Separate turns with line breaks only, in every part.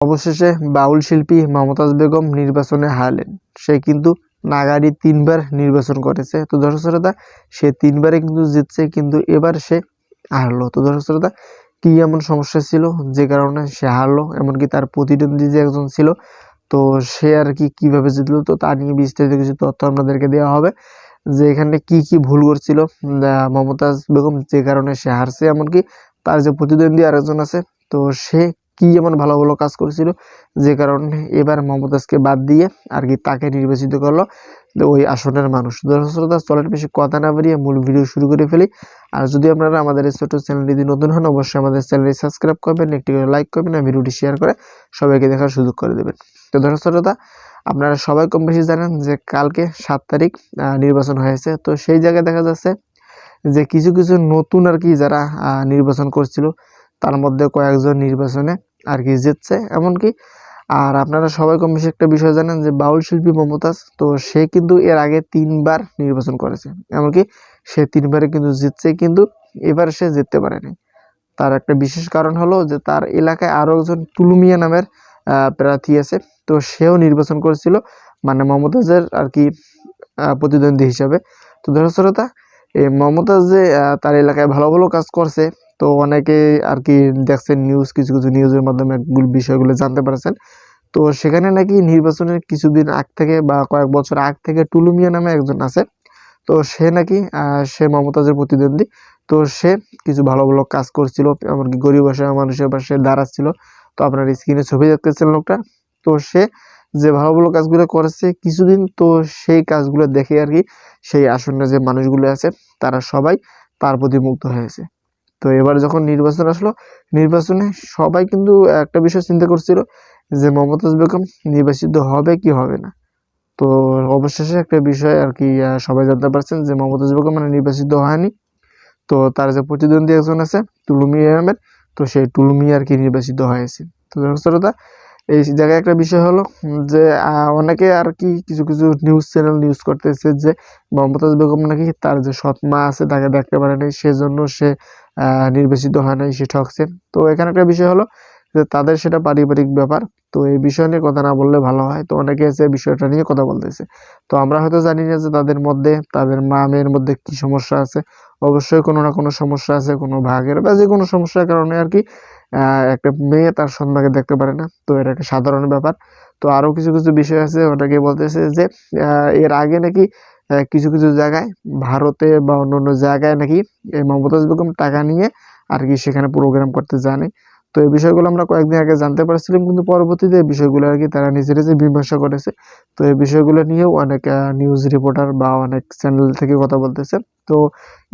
অবশেষে বাউল শিল্পী মমতাজ বেগম নির্বাচনে হারলেন। সে কিন্তু নাগাড়ি 3বার নির্বাচন করেছে। তো দর্শক শ্রোতা, সে 3বারে কিন্তু জিতছে, কিন্তু এবার সে হারলো। তো দর্শক শ্রোতা, কি এমন সমস্যা ছিল যে কারণে সে হারলো, এমনকি তার প্রতিদ্বন্দ্বী যে একজন ছিল তো সে আর কি কিভাবে জিতলো, তো তা নিয়ে বিস্তারিত কিছু তথ্য আপনাদেরকে দেওয়া হবে, যে এখানে কি কি ভুল করছিল মমতাজ বেগম যে কারণে সে হারছে, এমনকি তার যে প্রতিদ্বন্দ্বী আরেকজন আছে তো সে কি এমন ভালো ভালো কাজ করেছিল যে কারণে এবার মমতাজকে বাদ দিয়ে আর কি তাকে নির্বাচিত করলো ওই আসনের মানুষ। দর্শক শ্রোতা, চলেন বেশি কথা না বাড়িয়ে মূল ভিডিও শুরু করে ফেলি। আর যদি আপনারা আমাদের এই ছোট চ্যানেলটি নতুন হন, অবশ্যই আমাদের চ্যানেলটি সাবস্ক্রাইব করবেন, একটি করে লাইক করবেন আর ভিডিওটি শেয়ার করে সবাইকে দেখার সুযোগ করে দেবেন। তো দর্শক শ্রোতা, আপনারা সবাই কম বেশি জানেন যে কালকে 7 তারিখ নির্বাচন হয়েছে। তো সেই জায়গায় দেখা যাচ্ছে যে কিছু কিছু নতুন আর কি যারা নির্বাচন করছিল তার মধ্যে কয়েকজন নির্বাচনে আর কি জিতছে এমনকি। আর আপনারা সবাই কম বেশি একটা বিষয় জানেন যে বাউল শিল্পী মমতাজ, তো সে কিন্তু এর আগে 3বার নির্বাচন করেছে, এমনকি সে 3বারে কিন্তু জিতছে, কিন্তু এবার সে জিততে পারেনি। তার একটা বিশেষ কারণ হলো যে তার এলাকায় আরও একজন টুলু মিয়া নামের প্রার্থী আছে। তো সেও নির্বাচন করেছিল মানে মমতাজের আর কি প্রতিদ্বন্দ্বী হিসাবে। তো দর্শক শ্রোতা, এই মমতাজ যে তার এলাকায় ভালো ভালো কাজ করছে, তো অনেকে আর কি দেখছেন নিউজ, কিছু কিছু নিউজের মাধ্যমে বিষয়গুলো জানতে পারছেন। তো সেখানে নাকি নির্বাচনের কিছুদিন আগ থেকে বা কয়েক বছর আগ থেকে টুলু মিয়া নামে একজন আছে, তো সে নাকি সে মমতাজের প্রতিদ্বন্দ্বী। তো সে কিছু ভালো ভালো কাজ করছিল, এমনকি গরিব অসহায় মানুষের পাশে দাঁড়াচ্ছিল। তো আপনার স্ক্রিনে ছবি দেখতেছেন লোকটা। তো সে যে ভালো ভালো কাজগুলো করেছে কিছুদিন, তো সেই কাজগুলো দেখে আর কি সেই আসনে যে মানুষগুলো আছে তারা সবাই তার প্রতি মুগ্ধ হয়েছে। তো এবার যখন নির্বাচন আসলো, নির্বাচনে সবাই কিন্তু একটা বিষয় চিন্তা করছিল যে মমতাজ বেগম নির্বাচিত হবে কি হবে না। তো অবশেষে একটা বিষয় আর কি সবাই জানতে পারছেন যে মমতাজ বেগম মানে নির্বাচিত হয়নি। তো তার যে প্রতিদ্বন্দ্বী একজন আছে টুলু মিয়া আহমেদ, তো সেই টুলু মিয়া আর কি নির্বাচিত হয়েছে। তো দর্শক শ্রোতা, এই জায়গায় একটা বিষয় হলো যে অনেকে আর কি কিছু কিছু নিউজ চ্যানেল নিউজ করতেছে যে মমতাজ বেগম নাকি তার যে সৎ মা আছে তাকে দেখতে পারে নাই, সেজন্য সে নির্বাচিত হয় নাই, সে ঠকছে। তো এখানে একটা বিষয় হলো যে তাদের সেটা পারিবারিক ব্যাপার, তো এই বিষয় নিয়ে কথা না বললে ভালো হয়। তো অনেকে এসে বিষয়টা নিয়ে কথা বলতেছে, তো আমরা হয়তো জানি না যে তাদের মধ্যে তাদের মা মেয়ের মধ্যে কি সমস্যা আছে। অবশ্যই কোনো না কোনো সমস্যা আছে, কোনো ভাগের বা যে কোনো সমস্যার কারণে আর কি একটা মেয়ে তার সন্তানকে দেখতে পারে না। তো এটা একটা সাধারণ ব্যাপার। তো আরো কিছু কিছু বিষয় আছে, ওটাকে বলতেছে যে এর আগে নাকি কিছু কিছু জায়গায় ভারতে বা অন্যান্য জায়গায় নাকি এই মমতাজ বেগম টাকা নিয়ে আর কি সেখানে প্রোগ্রাম করতে জানে। তো এই বিষয়গুলো আমরা কয়েকদিন আগে জানতে পারছিলাম, কিন্তু পরবর্তীতে এই বিষয়গুলো আর কি তারা নিজেরা যে মীমাংসা করেছে। তো এই বিষয়গুলো নিয়েও অনেক নিউজ রিপোর্টার বা অনেক চ্যানেল থেকে কথা বলতেছে। তো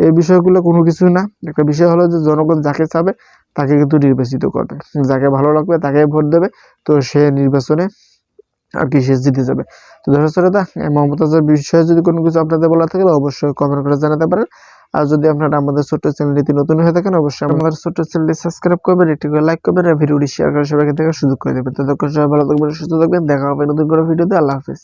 এই বিষয়গুলো কোনো কিছু না, একটা বিষয় হলো যে জনগণ যাকে চাবে তাকে কিন্তু নির্বাচিত করবে, যাকে ভালো লাগবে তাকে ভোট দেবে, তো সে নির্বাচনে আর কি সে জিতে যাবে। তো দর্শক শ্রোতা, মমতাজের বিষয়ে যদি কোনো কিছু আপনাদের বলা থাকে অবশ্যই কমেন্ট করে জানাতে পারেন। আর যদি আপনারা আমাদের ছোট্ট চ্যানেলটি নতুন হয়ে থাকেন অবশ্যই আমাদের ছোট্ট চ্যানেলটি সাবস্ক্রাইব করবেন, একটি করে লাইক করবেন আর ভিডিওটি শেয়ার করে সবাইকে দেখার সুযোগ করে দেবেন। তো সবাই ভালো থাকবেন, সুস্থ থাকবেন, দেখা হবে নতুন কোনো ভিডিওতে। আল্লাহ হাফেজ।